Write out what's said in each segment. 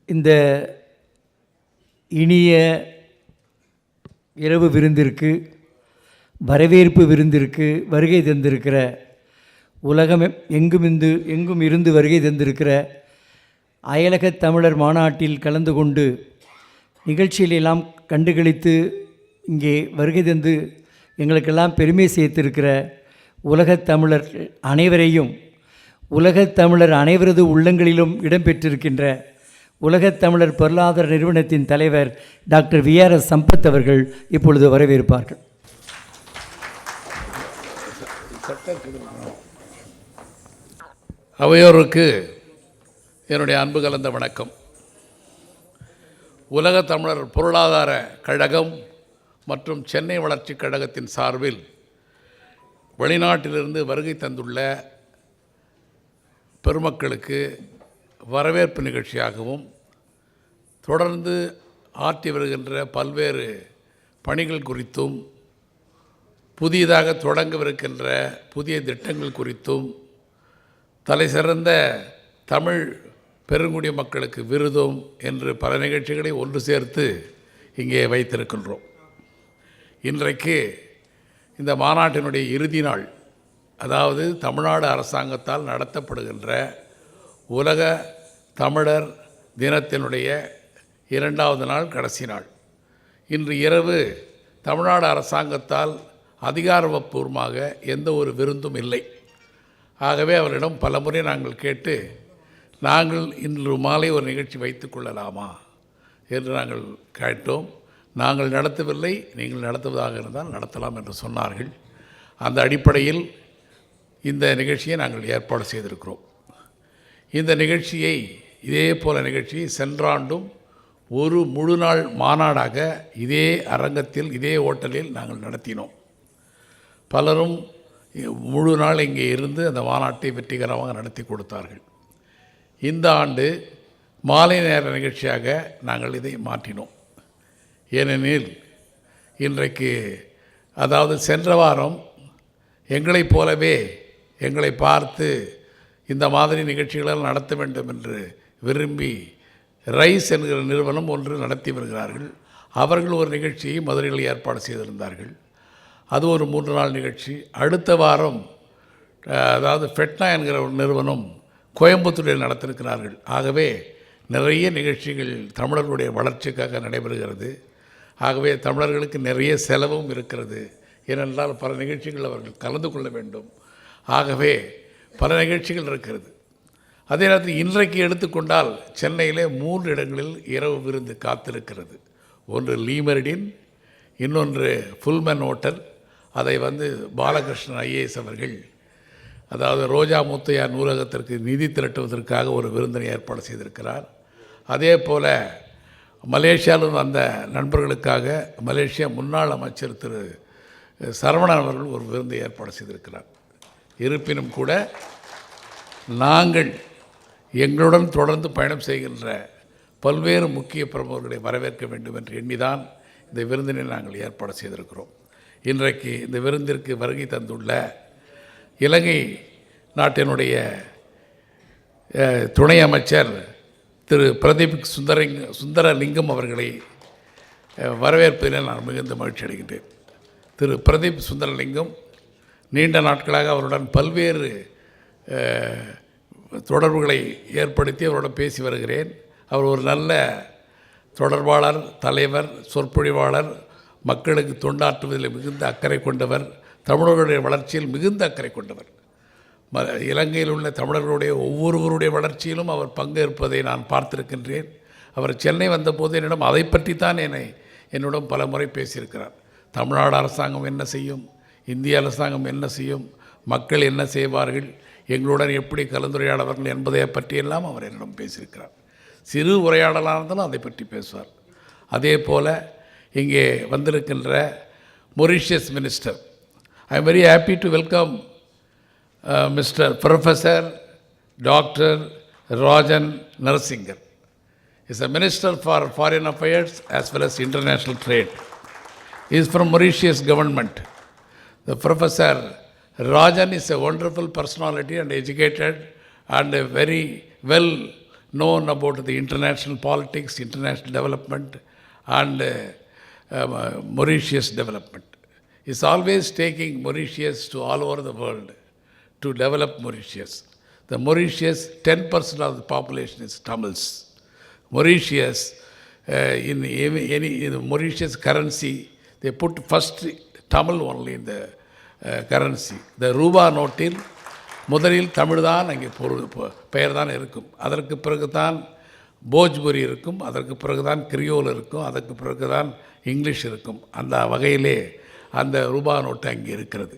இந்த இனிய இரவு விருந்திற்கு, வரவேற்பு விருந்திற்கு வருகை தந்திருக்கிற, உலகம் எங்கும் இருந்து வருகை தந்திருக்கிற அயலகத் தமிழர் மாநாட்டில் கலந்து கொண்டு நிகழ்ச்சியிலெல்லாம் கண்டுகளித்து இங்கே வருகை தந்து எங்களுக்கெல்லாம் பெருமை சேர்த்திருக்கிற உலகத் தமிழர் அனைவரையும், உலகத் தமிழர் அனைவரது உள்ளங்களிலும் இடம்பெற்றிருக்கின்ற உலகத் தமிழர் பொருளாதார நிறுவனத்தின் தலைவர் டாக்டர் விஆர்எஸ் சம்பத் அவர்கள் இப்பொழுது வரவேற்பார்கள். அவையோருக்கு என்னுடைய அன்பு கலந்த வணக்கம். உலகத் தமிழர் பொருளாதார கழகம் மற்றும் சென்னை வளர்ச்சிக் கழகத்தின் சார்பில் வெளிநாட்டிலிருந்து வருகை தந்துள்ள பெருமக்களுக்கு வரவேற்பு நிகழ்ச்சியாகவும், தொடர்ந்து ஆற்றி வருகின்ற பல்வேறு பணிகள் குறித்தும், புதியதாக தொடங்கவிருக்கின்ற புதிய திட்டங்கள் குறித்தும், தலை சிறந்த தமிழ் பெருங்குடி மக்களுக்கு விருதும் என்று பல நிகழ்ச்சிகளை ஒன்று சேர்த்து இங்கே வைத்திருக்கின்றோம். இன்றைக்கு இந்த மாநாட்டினுடைய இறுதி நாள், அதாவது தமிழ்நாடு அரசாங்கத்தால் நடத்தப்படுகின்ற உலக தமிழர் தினத்தினுடைய 2வது நாள், கடைசி நாள். இன்று இரவு தமிழ்நாடு அரசாங்கத்தால் அதிகாரப்பூர்வமாக எந்த ஒரு விருந்தும் இல்லை. ஆகவே அவரிடம் பலமுறை நாங்கள் கேட்டு, நாங்கள் இன்று மாலை ஒரு நிகழ்ச்சி வைத்து கொள்ளலாமா என்று நாங்கள் கேட்டோம். நாங்கள் நடத்தவில்லை, நீங்கள் நடத்துவதாக இருந்தால் நடத்தலாம் என்று சொன்னார்கள். அந்த அடிப்படையில் இந்த நிகழ்ச்சியை நாங்கள் ஏற்பாடு செய்திருக்கிறோம். இந்த நிகழ்ச்சியை, இதே போல நிகழ்ச்சியை சென்ற ஆண்டும் ஒரு முழு நாள் மாநாடாக இதே அரங்கத்தில், இதே ஹோட்டலில் நாங்கள் நடத்தினோம். பலரும் முழு நாள் இங்கே இருந்து அந்த மாநாட்டை வெற்றிகரமாக நடத்தி கொடுத்தார்கள். இந்த ஆண்டு மாலை நேர நிகழ்ச்சியாக நாங்கள் இதை மாற்றினோம். ஏனெனில் இன்றைக்கு, அதாவது சென்ற வாரம் எங்களைப் போலவே எங்களை பார்த்து இந்த மாதிரி நிகழ்ச்சிகளெல்லாம் நடத்த வேண்டும் என்று விரும்பி ரைஸ் என்கிற நிறுவனம் ஒன்று நடத்தி வருகிறார்கள். அவர்கள் ஒரு நிகழ்ச்சியை மதுரையில் ஏற்பாடு செய்திருந்தார்கள். அது ஒரு 3 நாள் நிகழ்ச்சி. அடுத்த வாரம், அதாவது ஃபெட்னா என்கிற ஒரு நிறுவனம் கோயம்புத்தூரில் நடத்திருக்கிறார்கள். ஆகவே நிறைய நிகழ்ச்சிகள் தமிழர்களுடைய வளர்ச்சிக்காக நடைபெறுகிறது. ஆகவே தமிழர்களுக்கு நிறைய செலவும் இருக்கிறது. ஏனென்றால் பல நிகழ்ச்சிகள் அவர்கள் கலந்து கொள்ள வேண்டும். ஆகவே பல நிகழ்ச்சிகள் இருக்கிறது. அதே நேரத்தில் இன்றைக்கு எடுத்துக்கொண்டால் சென்னையிலே 3 இடங்களில் இரவு விருந்து காத்திருக்கிறது. ஒன்று லீமெரிடின், இன்னொன்று ஃபுல்மன் ஹோட்டல். அதை பாலகிருஷ்ணன் ஐஏஎஸ் அவர்கள், அதாவது ரோஜா முத்தையா நூலகத்திற்கு நிதி திரட்டுவதற்காக ஒரு விருந்தினை ஏற்பாடு செய்திருக்கிறார். அதே போல் மலேசியாவில் வந்த நண்பர்களுக்காக மலேசியா முன்னாள் அமைச்சர் திரு சரவணன் அவர்கள் ஒரு விருந்தை ஏற்பாடு செய்திருக்கிறார். இருப்பினும் கூட நாங்கள் எங்களுடன் தொடர்ந்து பயணம் செய்கின்ற பல்வேறு முக்கிய பிரமுகர்களை வரவேற்க வேண்டும் என்று எண்ணிதான் இந்த விருந்தினை நாங்கள் ஏற்பாடு செய்திருக்கிறோம். இன்றைக்கு இந்த விருந்திற்கு வருகை தந்துள்ள இலங்கை நாட்டினுடைய துணை அமைச்சர் திரு பிரதீப் சுந்தரலிங்கம் அவர்களை வரவேற்பதில் நான் மிகுந்த மகிழ்ச்சி அடைகின்றேன். திரு பிரதீப் சுந்தரலிங்கம் நீண்ட நாட்களாக அவருடன் பல்வேறு தொடர்புகளை ஏற்படுத்தி அவருடன் பேசி வருகிறேன். அவர் ஒரு நல்ல தொடர்பாளர், தலைவர், சொற்பொழிவாளர், மக்களுக்கு தொண்டாற்றுவதில் மிகுந்த அக்கறை கொண்டவர், தமிழர்களுடைய வளர்ச்சியில் மிகுந்த அக்கறை கொண்டவர். இலங்கையில் உள்ள தமிழர்களுடைய ஒவ்வொருவருடைய வளர்ச்சியிலும் அவர் பங்கேற்பதை நான் பார்த்திருக்கின்றேன். அவர் சென்னை வந்தபோது என்னிடம் அதை பற்றித்தான் என்னிடம் பல முறை பேசியிருக்கிறார். தமிழ்நாடு அரசாங்கம் என்ன செய்யும், இந்திய அரசாங்கம் என்ன செய்யும், மக்கள் என்ன செய்வார்கள், எங்களுடன் எப்படி கலந்துரையாடவர்கள் என்பதை பற்றியெல்லாம் அவர் என்னிடம் பேசியிருக்கிறார். சிறு உரையாடலாக இருந்தாலும் அதை பற்றி பேசுவார். அதே போல் இங்கே வந்திருக்கின்ற Mauritius minister, I am very happy to welcome mister professor doctor Rajan Narasingar. Is a minister for foreign affairs as well as international trade. He is from Mauritius government. The Professor Rajan is a wonderful personality and educated and a very well known about the international politics, international development, and Mauritius development. He's always taking Mauritius to all over the world to develop Mauritius. The Mauritius, 10% of the population is Tamils. Mauritius, in the Mauritius currency, they put first Tamil only in the currency. The ரூபா நோட்டில் முதலில் தமிழ் தான் அங்கே பெயர் தான் இருக்கும். அதற்கு பிறகு தான் போஜ்புரி இருக்கும், அதற்கு பிறகு தான் கிரியோல் இருக்கும், அதற்கு பிறகு தான் இங்கிலீஷ் இருக்கும். அந்த வகையிலே அந்த ரூபா நோட்டு அங்கே இருக்கிறது.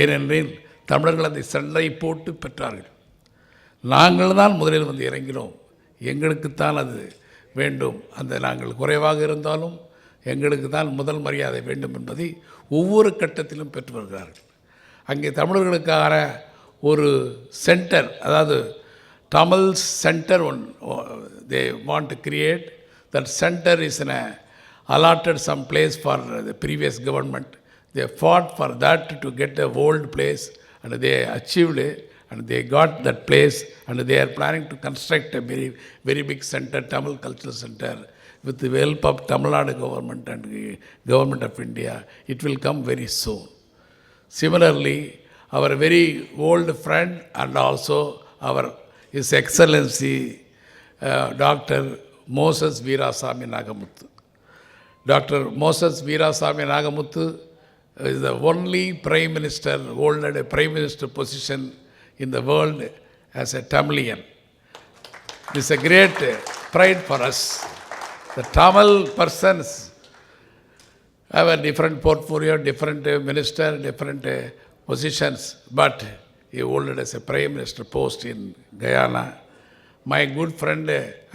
ஏனென்றால் தமிழர்கள் அதை சண்டை போட்டு பெற்றார்கள். நாங்கள் தான் முதலில் வந்து இறங்கினோம், எங்களுக்குத்தான் அது வேண்டும், அந்த நாங்கள் குறைவாக இருந்தாலும் எங்களுக்கு தான் முதல் மரியாதை வேண்டும் என்பதை ஒவ்வொரு கட்டத்திலும் பெற்று வருகிறார்கள். அங்கே தமிழர்களுக்கான ஒரு சென்டர், அதாவது Tamil center they want to create. That center is allotted some place for the previous government. They fought for that to get a old place, and they achieved it, and they got that place, and they are planning to construct a very, very big center, Tamil Cultural Center, with the help of Tamil Nadu government and government of India. It will come very soon. Similarly, our very old friend and also our His Excellency Dr. Moses Veerasamy Nagamuthu. Dr. Moses Veerasamy Nagamuthu is the only Prime Minister who held a Prime Minister position in the world as a Tamilian. It is a great pride for us. The Tamil persons have a different portfolio, different minister, different positions, but he held as a Prime Minister post in Guyana. My good friend,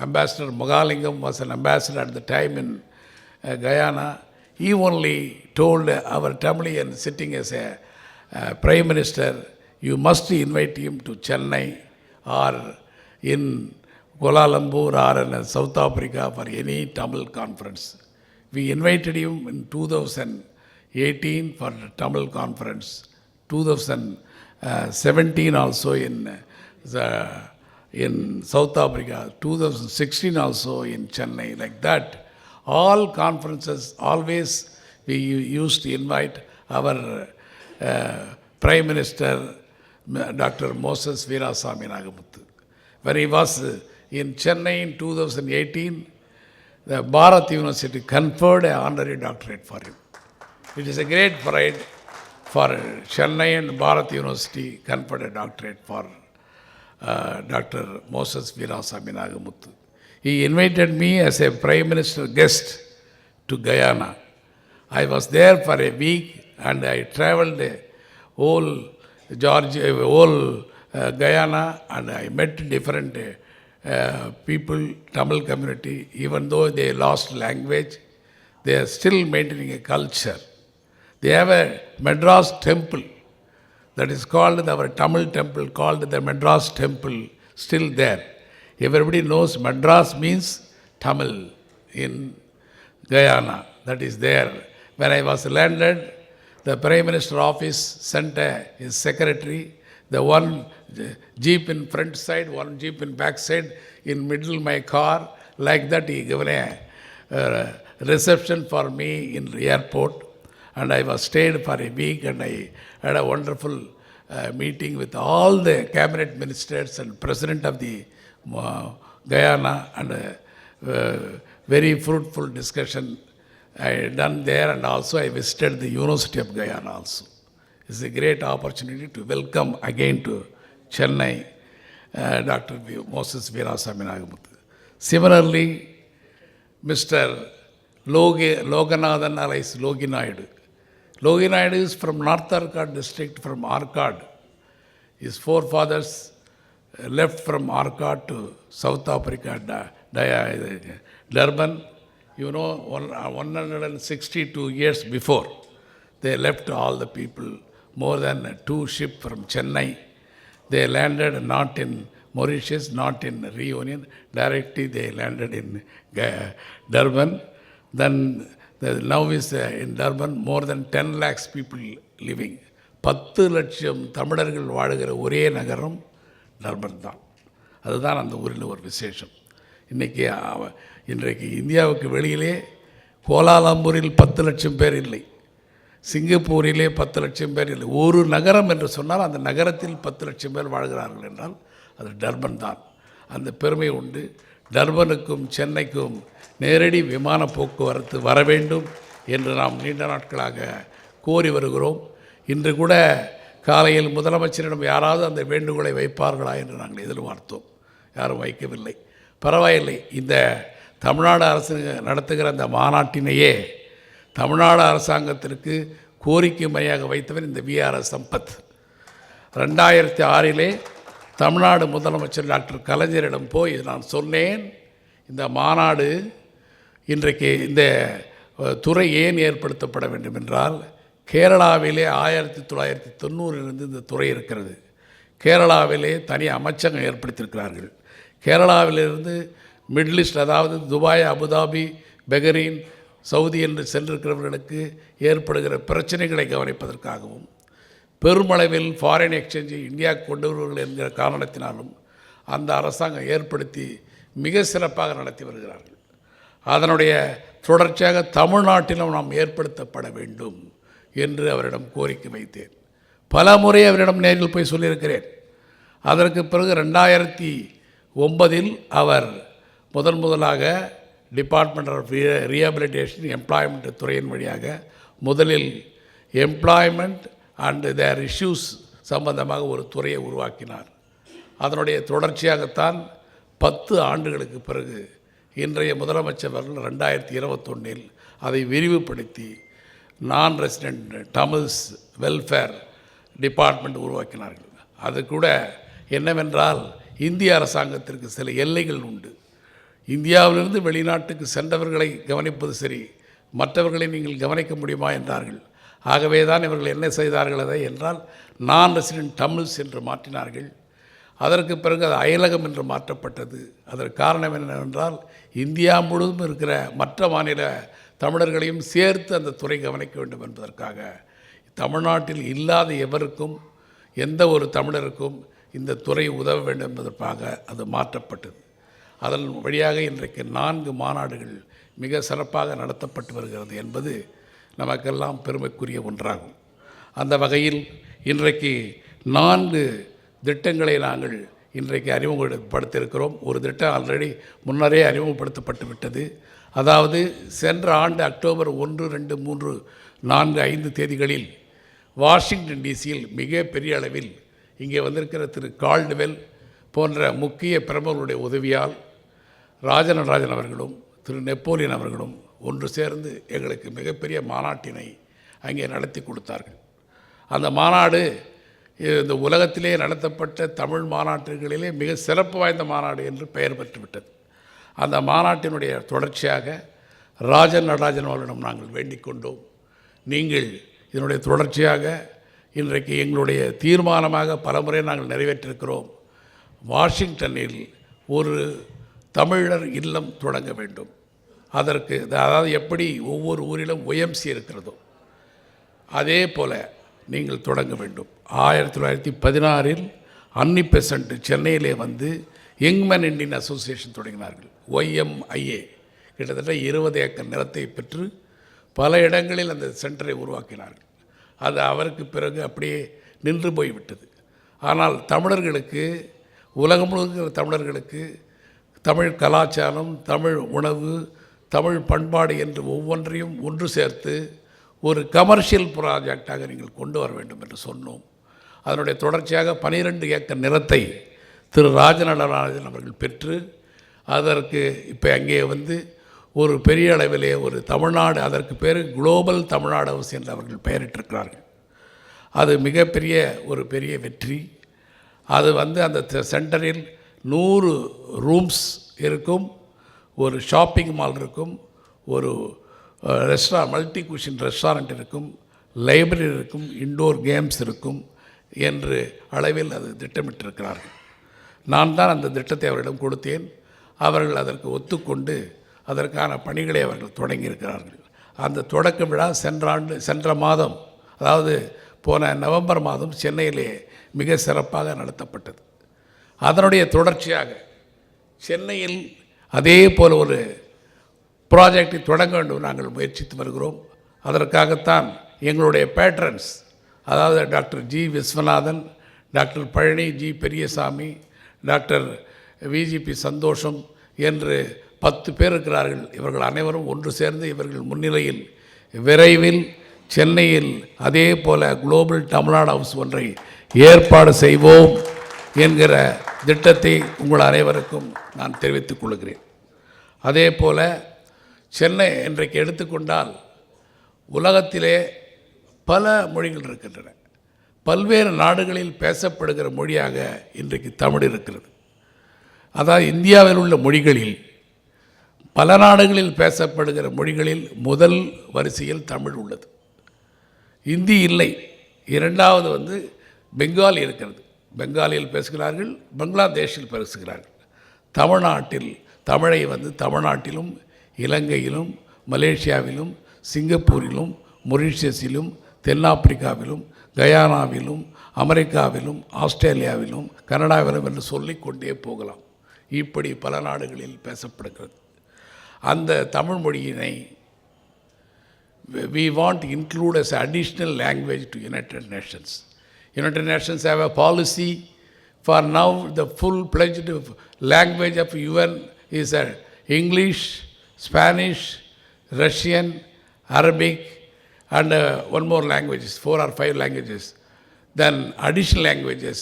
Ambassador Mogalingam, was an ambassador at the time in Guyana. He only told our Tamilian sitting as a Prime Minister, you must invite him to Chennai or in Kuala Lumpur or in South Africa for any Tamil conference. We invited him in 2018 for the Tamil conference, 2017 also in South Africa, 2016 also in Chennai, like that. All conferences, always we used to invite our Prime Minister, Dr. Moses Veerasamy Nagamuthu. When he was in Chennai in 2018, the Bharat University conferred an honorary doctorate for him. It is a great pride for Chennai and Bharat University conferred a doctorate for Dr. Moses Veerasamy Nagamuthu. He invited me as a Prime Minister guest to Guyana. I was there for a week and I travelled whole Guyana, and I met different people, Tamil community. Even though they lost language, they are still maintaining a culture. They have a Madras temple that is called our Tamil temple, called the Madras temple, still there. Everybody knows Madras means Tamil in Guyana. That is there. When I was landed, the Prime Minister office sent his secretary, the one jeep in front side, one jeep in back side, in middle my car. Like that he given a reception for me in the airport. And I was stayed for a week, and I had a wonderful meeting with all the cabinet ministers and president of the Guyana, and very fruitful discussion I done there, and also I visited the University of Guyana also. It's a great opportunity to welcome again to Chennai Dr. Moses Veerasamy Nagamuthu. Similarly, Mr. Loganathan alias Logi Naidu. Logi Naidu is from North Arcot district, from Arcot. His forefathers left from Arcot to South Africa, Durban. You know, 162 years before, they left all the people, more than 2 ships from Chennai. They landed not in Mauritius, not in Reunion. Directly they landed in Durban. Then now is in Durban more than 10 lakhs people living. 10 லட்சம் தமிழர்கள் வாழுகிற ஒரே நகரம் Durban தான். அதுதான் அந்த ஊரில் ஒரு விசேஷம். இன்றைக்கு இந்தியாவுக்கு வெளியிலே கோலாலம்பூரில் 10 லட்சம் பேர் இல்லை, சிங்கப்பூரிலே 10 லட்சம் பேர் இல்லை. ஒரு நகரம் என்று சொன்னால் அந்த நகரத்தில் 10 லட்சம் பேர் வாழ்கிறார்கள் என்றால் அது டர்பன் தான். அந்த பெருமை உண்டு. டர்பனுக்கும் சென்னைக்கும் நேரடி விமான போக்குவரத்து வர வேண்டும் என்று நாம் நீண்ட நாட்களாக கோரி வருகிறோம். இன்று கூட காலையில் முதலமைச்சரிடம் யாராவது அந்த வேண்டுகோளை வைப்பார்களா என்று நாங்கள் எதிர்பார்த்தோம். யாரும் வைக்கவில்லை. பரவாயில்லை. இந்த தமிழ்நாடு அரசு நடத்துகிற அந்த மாநாட்டினையே தமிழ்நாடு அரசாங்கத்திற்கு கோரிக்கை மையாக வைத்தவர் இந்த விஆர்எஸ் சம்பத். 2006 தமிழ்நாடு முதலமைச்சர் டாக்டர் கலைஞரிடம் போய் நான் சொன்னேன், இந்த மாநாடு இன்றைக்கு இந்த துறை ஏன் ஏற்படுத்தப்பட வேண்டும் என்றால், கேரளாவிலே 1990 இந்த துறை இருக்கிறது. கேரளாவிலே தனி அமைச்சகம் ஏற்படுத்தியிருக்கிறார்கள். கேரளாவிலிருந்து மிடில் ஈஸ்ட், அதாவது துபாய், அபுதாபி, பெஹ்ரைன், சவுதி என்று சென்றிருக்கிறவர்களுக்கு ஏற்படுகிற பிரச்சனைகளை கவனிப்பதற்காகவும், பெருமளவில் ஃபாரின் எக்ஸ்சேஞ்சை இந்தியா கொண்டு வருவர்கள் என்கிற காரணத்தினாலும் அந்த அரசாங்கம் ஏற்படுத்தி மிக சிறப்பாக நடத்தி வருகிறார்கள். அதனுடைய தொடர்ச்சியாக தமிழ்நாட்டிலும் நாம் ஏற்படுத்தப்பட வேண்டும் என்று அவரிடம் கோரிக்கை வைத்தேன். பல முறை அவரிடம் நேரில் போய் சொல்லியிருக்கிறேன். அதற்கு பிறகு 2009 அவர் முதலாக டிபார்ட்மெண்ட் ஆஃப் ரீஹபிலிட்டேஷன் எம்ப்ளாய்மெண்ட் துறையின் வழியாக முதலில் எம்ப்ளாய்மெண்ட் அண்ட் தேர் இஷ்யூஸ் சம்பந்தமாக ஒரு துறையை உருவாக்கினார். அதனுடைய தொடர்ச்சியாகத்தான் 10 ஆண்டுகளுக்கு பிறகு இன்றைய முதலமைச்சர் அவர்கள் 2021 அதை விரிவுபடுத்தி நான் ரெசிடென்ட் தமிழ்ஸ் வெல்ஃபேர் டிபார்ட்மெண்ட் உருவாக்கினார்கள். அது கூட என்னவென்றால், இந்திய அரசாங்கத்திற்கு சில எல்லைகள் உண்டு. இந்தியாவிலிருந்து வெளிநாட்டுக்கு சென்றவர்களை கவனிப்பது சரி, மற்றவர்களை நீங்கள் கவனிக்க முடியுமா என்றார்கள். ஆகவே தான் இவர்கள் என்ன செய்தார்கள் அதை என்றால், நான் ரெசிடென்ட் தமிழ்ஸ் என்று மாற்றினார்கள். அதற்கு பிறகு அது அயலகம் என்று மாற்றப்பட்டது. அதற்கு காரணம் என்னவென்றால், இந்தியா முழுவதும் இருக்கிற மற்ற மாநில தமிழர்களையும் சேர்த்து அந்த துறை கவனிக்க வேண்டும் என்பதற்காக, தமிழ்நாட்டில் இல்லாத எவருக்கும், எந்த ஒரு தமிழருக்கும் இந்த துறை உதவ வேண்டும் என்பதற்காக அது மாற்றப்பட்டது. அதன் வழியாக இன்றைக்கு 4 மாநாடுகள் மிக சிறப்பாக நடத்தப்பட்டு வருகிறது என்பது நமக்கெல்லாம் பெருமைக்குரிய ஒன்றாகும். அந்த வகையில் இன்றைக்கு 4 திட்டங்களை நாங்கள் இன்றைக்கு அறிமுகப்படுத்தியிருக்கிறோம். ஒரு திட்டம் ஆல்ரெடி முன்னரே அறிமுகப்படுத்தப்பட்டு விட்டது. அதாவது சென்ற ஆண்டு அக்டோபர் 1, 2, 3, 4, 5 தேதிகளில் வாஷிங்டன் டிசியில் மிக பெரிய அளவில் இங்கே வந்திருக்கிற திரு கால்டுவெல் போன்ற முக்கிய பிரமுகர்களுடைய உதவியால் ராஜன் அவர்களும் திரு நெப்போலியன் அவர்களும் ஒன்று சேர்ந்து எங்களுக்கு மிகப்பெரிய மாநாட்டினை அங்கே நடத்தி கொடுத்தார்கள். அந்த மாநாடு இந்த உலகத்திலே நடத்தப்பட்ட தமிழ் மாநாட்டுகளிலே மிக சிறப்பு வாய்ந்த மாநாடு என்று பெயர் பெற்றுவிட்டது. அந்த மாநாட்டினுடைய தொடர்ச்சியாக ராஜன் அவர்களிடம் நாங்கள் வேண்டிக் கொண்டோம், நீங்கள் இதனுடைய தொடர்ச்சியாக இன்றைக்கு எங்களுடைய தீர்மானமாக பலமுறை நாங்கள் நிறைவேற்றிருக்கிறோம். வாஷிங்டனில் ஒரு தமிழர் இல்லம் தொடங்க வேண்டும். அதற்கு அதாவது எப்படி ஒவ்வொரு ஊரிலும் ஒய்எம்சி இருக்கிறதோ அதே போல் நீங்கள் தொடங்க வேண்டும். 1916 அன்னி பெசன்ட் சென்னையிலே வந்து யங்மேன் இண்டியன் அசோசியேஷன் தொடங்கினார்கள். YMIA கிட்டத்தட்ட 20 ஏக்கர் நிலத்தை பெற்று பல இடங்களில் அந்த சென்டரை உருவாக்கினார்கள். அது அவருக்கு பிறகு அப்படியே நின்று போய்விட்டது. ஆனால் தமிழர்களுக்கு, உலகம் முழுக்க தமிழர்களுக்கு தமிழ் கலாச்சாரம், தமிழ் உணவு, தமிழ் பண்பாடு என்று ஒவ்வொன்றையும் ஒன்று சேர்த்து ஒரு கமர்ஷியல் ப்ராஜெக்டாக நீங்கள் கொண்டு வர வேண்டும் என்று சொன்னோம். அதனுடைய தொடர்ச்சியாக 12 ஏக்கர் நிலத்தை திரு ராஜன் அவர்கள் பெற்று அதற்கு இப்போ அங்கே வந்து ஒரு பெரிய அளவிலே ஒரு தமிழ்நாடு, அதற்கு பேர் குளோபல் தமிழ்நாடு ஹவுஸ் என்று அவர்கள் பெயரிட்டிருக்கிறார்கள். அது மிகப்பெரிய ஒரு பெரிய வெற்றி. அது வந்து அந்த சென்டரில் 100 ரூம்ஸ் இருக்கும், ஒரு ஷாப்பிங் மால் இருக்கும், ஒரு மல்டி குஷன் ரெஸ்டாரண்ட் இருக்கும், லைப்ரரி இருக்கும், இன்டோர் கேம்ஸ் இருக்கும் என்று அளவில் அது திட்டமிட்டிருக்கிறார்கள். நான் தான் அந்த திட்டத்தை அவரிடம் கொடுத்தேன். அவர்கள் அதற்கு ஒத்துக்கொண்டு அதற்கான பணிகளை அவர்கள் தொடங்கியிருக்கிறார்கள். அந்த தொடக்க விழா சென்ற மாதம், அதாவது போன நவம்பர் மாதம் சென்னையிலே மிக சிறப்பாக நடத்தப்பட்டது. அதனுடைய தொடர்ச்சியாக சென்னையில் அதே போல் ஒரு ப்ராஜெக்டை தொடங்க வேண்டும் நாங்கள் முயற்சித்து வருகிறோம். அதற்காகத்தான் எங்களுடைய பேட்ரன்ஸ், அதாவது doctor G Viswanathan, doctor Palani G Periyasamy, doctor VGP சந்தோஷம் என்று 10 பேர் இருக்கிறார்கள். இவர்கள் அனைவரும் ஒன்று சேர்ந்து இவர்கள் முன்னிலையில் விரைவில் சென்னையில் அதே போல குளோபல் தமிழ்நாடு ஹவுஸ் ஒன்றை ஏற்பாடு செய்வோம் என்கிற திட்டத்தை உங்கள் அனைவருக்கும் நான் தெரிவித்துக் கொள்கிறேன். அதே போல் சென்னை இன்றைக்கு எடுத்துக்கொண்டால் உலகத்திலே பல மொழிகள் இருக்கின்றன. பல்வேறு நாடுகளில் பேசப்படுகிற மொழியாக இன்றைக்கு தமிழ் இருக்கிறது. அதாவது இந்தியாவில் உள்ள மொழிகளில் பல நாடுகளில் பேசப்படுகிற மொழிகளில் முதல் வரிசையில் தமிழ் உள்ளது. இந்தி இல்லை. இரண்டாவது பெங்காலி இருக்கிறது. பெங்காலியில் பேசுகிறார்கள், பங்களாதேஷில் பேசுகிறார்கள். தமிழ்நாட்டில் தமிழை தமிழ்நாட்டிலும் இலங்கையிலும் மலேசியாவிலும் சிங்கப்பூரிலும் மொரீஷியஸிலும் தென்னாப்பிரிக்காவிலும் கயானாவிலும் அமெரிக்காவிலும் ஆஸ்திரேலியாவிலும் கனடாவிலும் என்று சொல்லிக்கொண்டே போகலாம். இப்படி பல நாடுகளில் பேசப்படுகிறது. அந்த Tamil மொழியினை we want to include as additional language to United Nations. United Nations have a policy for now. The full-fledged language of UN is English, Spanish, Russian, Arabic, and one more language, 4 or 5 languages. Then additional languages,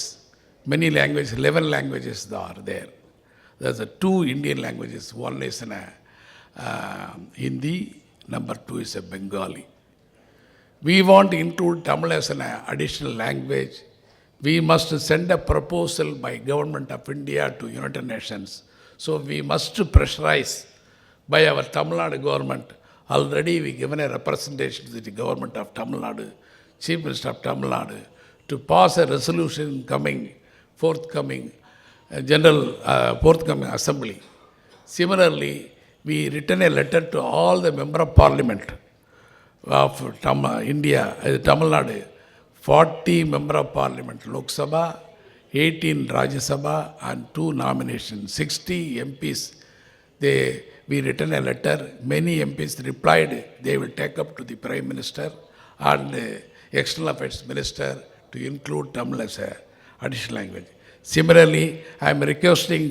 many languages, 11 languages are there. There's 2 Indian languages. One is Hindi, number 2 is Bengali. We want to include Tamil as an additional language. We must send a proposal by Government of India to United Nations. So we must pressurize by our Tamil Nadu government. Already we given a representation to the government of Tamil Nadu, Chief Minister of Tamil Nadu, to pass a resolution forthcoming assembly. Similarly, we written a letter to all the member of parliament of India, Tamil Nadu, 40 member of parliament, Lok Sabha, 18 Rajya Sabha, and 2 nominations, 60 MPs. We written a letter, many MPs replied they will take up to the Prime Minister and External Affairs Minister to include Tamil as an additional language. Similarly, I am requesting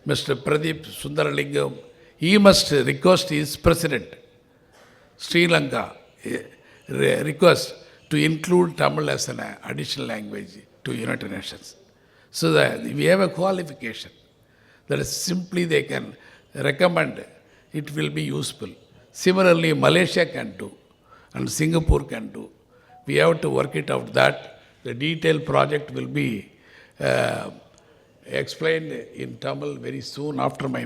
Mr. Pradeep Sundaralingam, he must request his president, Sri Lanka, request to include Tamil as an additional language to United Nations. So that we have a qualification that is simply they can recommend, it will be useful. Similarly, Malaysia can do and Singapore can do. We have to work it out that the detailed project will be explained in Tamil very soon after my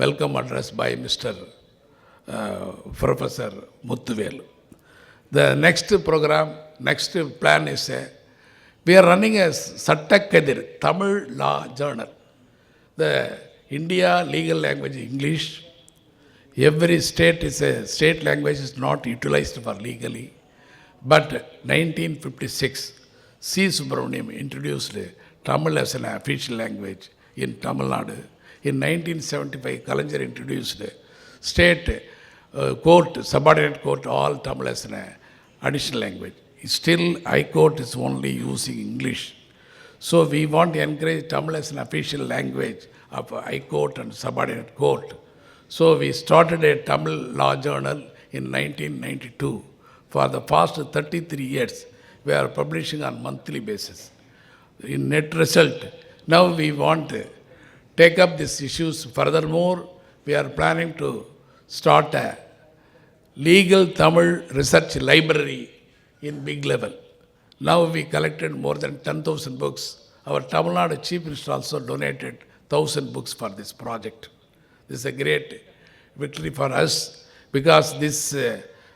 welcome address by Mr. Professor Muthuvelu. The next program, next plan is we are running a Sattakadir, Tamil Law Journal. The India legal language English. Every state is a state language is not utilized for legally. But 1956, C. Subramaniam introduced Tamil as an official language in Tamil Nadu. In 1975, Kalaignar introduced state court, subordinate court, all Tamil as an additional language. Still, High Court is only using English. So we want to encourage Tamil as an official language of High Court and subordinate court. So we started a Tamil Law Journal in 1992. For the past 33 years, we are publishing on monthly basis. In net result, now we want to take up these issues. Furthermore, we are planning to start a legal Tamil research library in big level. Now we collected more than 10,000 books. Our Tamil Nadu Chief Minister also donated 1,000 books for this project. This is a great victory for us because these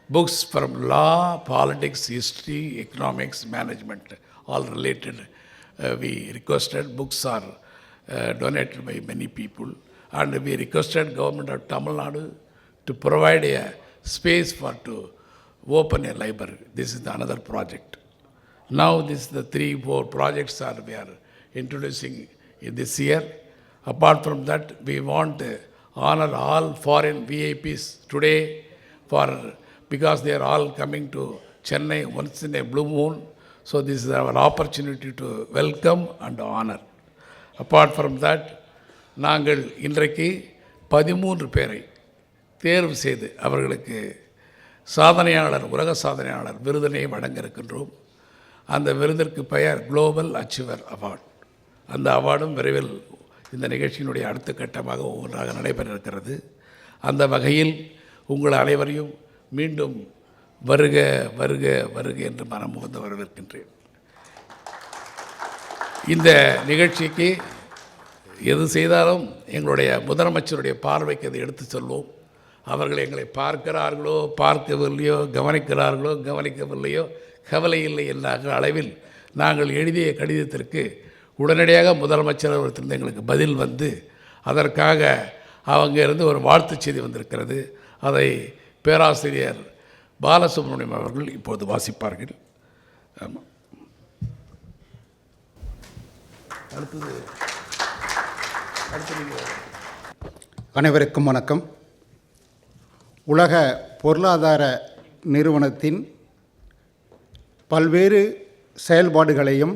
books from law, politics, history, economics, management, all related, we requested. Books are donated by many people, and we requested government of Tamil Nadu to provide a space to open a library. This is another project. Now this is the 3-4 projects we are introducing in this year. Apart from that, we want honor all foreign VIPs today because they are all coming to Chennai once in a blue moon. So this is our opportunity to welcome and honor. Apart from that, நாங்கள் இன்றைக்கு 13 பேரை தேர்வு செய்து அவர்களுக்கு உலக சாதனையாளர் விருதினை வழங்க இருக்கின்றோம். அந்த விருதிற்கு பெயர் குளோபல் அச்சீவர் அவார்டு. அந்த அவார்டும் விரைவில் இந்த நிகழ்ச்சியினுடைய அடுத்த கட்டமாக ஒவ்வொன்றாக நடைபெற இருக்கிறது. அந்த வகையில் உங்கள் அனைவரையும் மீண்டும் வருக வருக வருக என்று மனமுகந்து வரவேற்கின்றேன். இந்த நிகழ்ச்சிக்கு எது செய்தாலும் எங்களுடைய முதலமைச்சருடைய பார்வைக்கு அதை எடுத்து சொல்வோம். அவர்கள் எங்களை பார்க்கிறார்களோ பார்க்கவில்லையோ, கவனிக்கிறார்களோ கவனிக்கவில்லையோ கவலை இல்லை என்ற அளவில் நாங்கள் எழுதிய கடிதத்திற்கு உடனடியாக முதலமைச்சர் அவர்களிருந்து எங்களுக்கு பதில் வந்து அதற்காக அவங்க இருந்து ஒரு வாழ்த்துச் செய்தி வந்திருக்கிறது. அதை பேராசிரியர் பாலசுப்ரமணியம் அவர்கள் இப்போது வாசிப்பார்கள். ஆமாம். அடுத்தது அனைவருக்கும் வணக்கம். உலக பொருளாதார நிறுவனத்தின் பல்வேறு செயல்பாடுகளையும்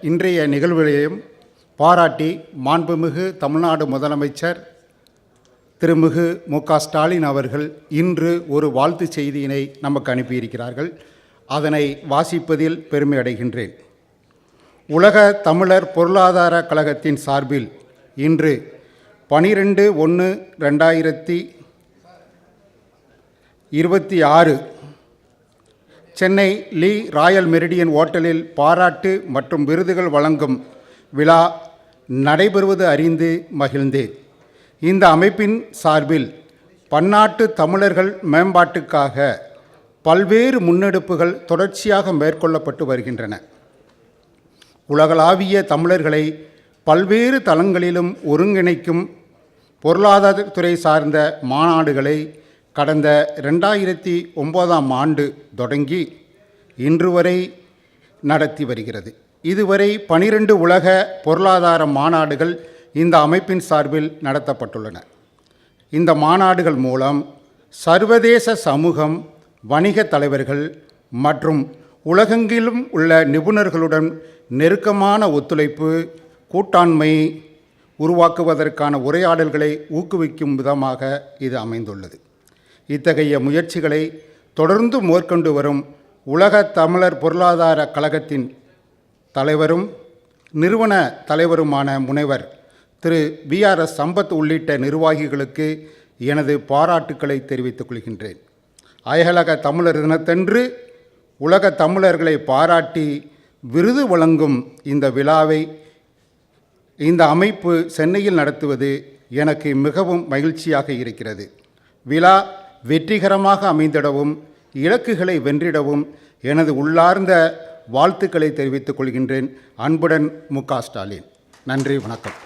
இன்றைய நிகழ்வுகளையும் பாராட்டி மாண்புமிகு தமிழ்நாடு முதலமைச்சர் திருமிகு மு.க. ஸ்டாலின் அவர்கள் இன்று ஒரு வாழ்த்து செய்தியினை நமக்கு அனுப்பியிருக்கிறார்கள். அதனை வாசிப்பதில் பெருமை அடைகின்றேன். உலக தமிழர் பொருளாதார கழகத்தின் சார்பில் இன்று 12/1/2026 சென்னை லீ ராயல் மெரிடியன் ஓட்டலில் பாராட்டு மற்றும் விருதுகள் வழங்கும் விழா நடைபெறுவது அறிந்து மகிழ்ந்தேன். இந்த அமைப்பின் சார்பில் பன்னாட்டு தமிழர்கள் மேம்பாட்டுக்காக பல்வேறு முன்னெடுப்புகள் தொடர்ச்சியாக மேற்கொள்ளப்பட்டு வருகின்றன. உலகளாவிய தமிழர்களை பல்வேறு தளங்களிலும் ஒருங்கிணைக்கும் பொருளாதாரத்துறை சார்ந்த மாநாடுகளை கடந்த 2009ஆம் ஆண்டு தொடங்கி இன்று வரை நடத்தி வருகிறது. இதுவரை 12 உலக பொருளாதார மாநாடுகள் இந்த அமைப்பின் சார்பில் நடத்தப்பட்டுள்ளன. இந்த மாநாடுகள் மூலம் சர்வதேச சமூகம், வணிக தலைவர்கள் மற்றும் உலகெங்கிலும் உள்ள நிபுணர்களுடன் நெருக்கமான ஒத்துழைப்பு, கூட்டாண்மை உருவாக்குவதற்கான உரையாடல்களை ஊக்குவிக்கும் விதமாக இது அமைந்துள்ளது. இத்தகைய முயற்சிகளை தொடர்ந்து மேற்கொண்டு வரும் உலக தமிழர் பொருளாதார கழகத்தின் தலைவரும் நிறுவன தலைவருமான முனைவர் திரு VRS சம்பத் உள்ளிட்ட நிர்வாகிகளுக்கு எனது பாராட்டுக்களை தெரிவித்துக் கொள்கின்றேன். அயலக தமிழர் தினத்தன்று உலக தமிழர்களை பாராட்டி விருது வழங்கும் இந்த விழாவை இந்த அமைப்பு சென்னையில் நடத்துவது எனக்கு மிகவும் மகிழ்ச்சியாக இருக்கிறது. விழா வெற்றிகரமாக அமைந்திடவும் இலக்குகளை வென்றிடவும் எனது உள்ளார்ந்த வாழ்த்துக்களை தெரிவித்துக் கொள்கின்றேன். அன்புடன் மு.க. ஸ்டாலின். நன்றி, வணக்கம்.